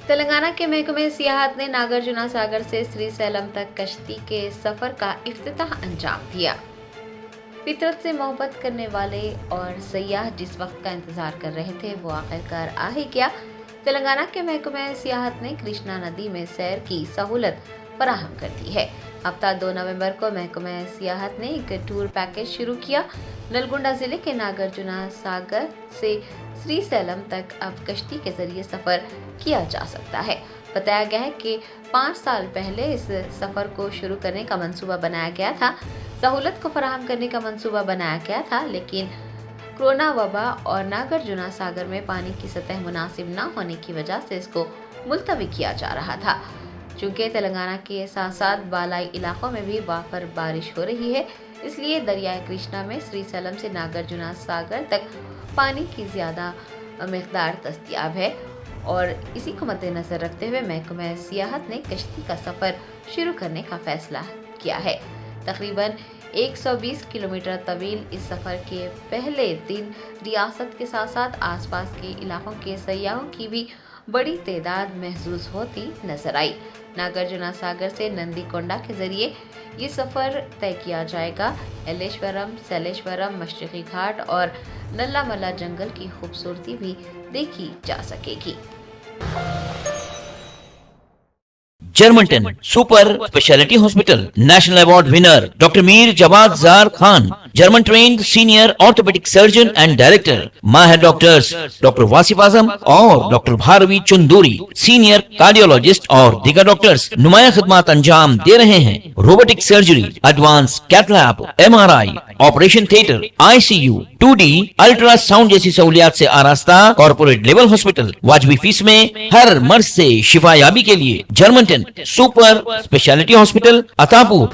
تلنگانہ کے محکمہ سیاحت نے ناگرجنا ساگر سے سری سیلم تک کشتی کے سفر کا افتتاح انجام دیا۔ فطرت سے محبت کرنے والے اور سیاح جس وقت کا انتظار کر رہے تھے وہ آخرکار آ ہی گیا۔ تلنگانہ کے محکمہ سیاحت نے کرشنا ندی میں سیر کی سہولت فراہم کر دی ہے۔ ہفتہ 2 نومبر کو محکمہ سیاحت نے ایک ٹور پیکیج شروع کیا۔ نلگنڈا ضلع کے ناگرجنا ساگر سے سری سیلم تک اب کشتی کے ذریعے سفر کیا جا سکتا ہے۔ بتایا گیا ہے کہ 5 سال پہلے اس سفر کو شروع کرنے کا منصوبہ بنایا گیا تھا، سہولت کو فراہم کرنے کا منصوبہ بنایا گیا تھا، لیکن کورونا وبا اور ناگرجنا ساگر میں پانی کی سطح مناسب نہ ہونے کی وجہ سے اس کو ملتوی کیا جا رہا تھا۔ چونکہ تلنگانہ کے ساتھ ساتھ بالائی علاقوں میں بھی وافر بارش ہو رہی ہے، اس لیے دریائے کرشنا میں سری سیلم سے ناگرجنا ساگر تک پانی کی زیادہ مقدار دستیاب ہے اور اسی کو مد نظر رکھتے ہوئے محکمہ سیاحت نے کشتی کا سفر شروع کرنے کا فیصلہ کیا ہے۔ تقریباً 120 کلومیٹر طویل اس سفر کے پہلے دن ریاست کے ساتھ ساتھ آس پاس کے علاقوں کے سیاحوں کی بھی بڑی تعداد محظوظ ہوتی نظر آئی۔ ناگرجنا ساگر سے نندی کونڈا کے ذریعے یہ سفر طے کیا جائے گا۔ ایلیشورم، سیلیشورم، مشرقی گھاٹ اور نلا ملا جنگل کی خوبصورتی بھی دیکھی جا سکے گی۔ جرمنٹن super speciality hospital national award winner doctor Mir Jawad Zar Khan, German trained senior orthopaedic surgeon and director, ماہر ڈاکٹرز ڈاکٹر واصف اعظم اور doctor Bharavi Chanduri, senior cardiologist اور دیگر ڈاکٹرز نمایاں خدمات انجام دے رہے ہیں۔ Robotic surgery, advance cath lab, MRI، operation theatre, ICU، 2D ultrasound جیسی سہولیات سے آراستہ کارپوریٹ لیول ہاسپٹل، واجبی فیس میں ہر مرض سے شفا یابی کے لیے جرمنٹن سپر اسپیشلٹی ہاسپٹل، عطاپور۔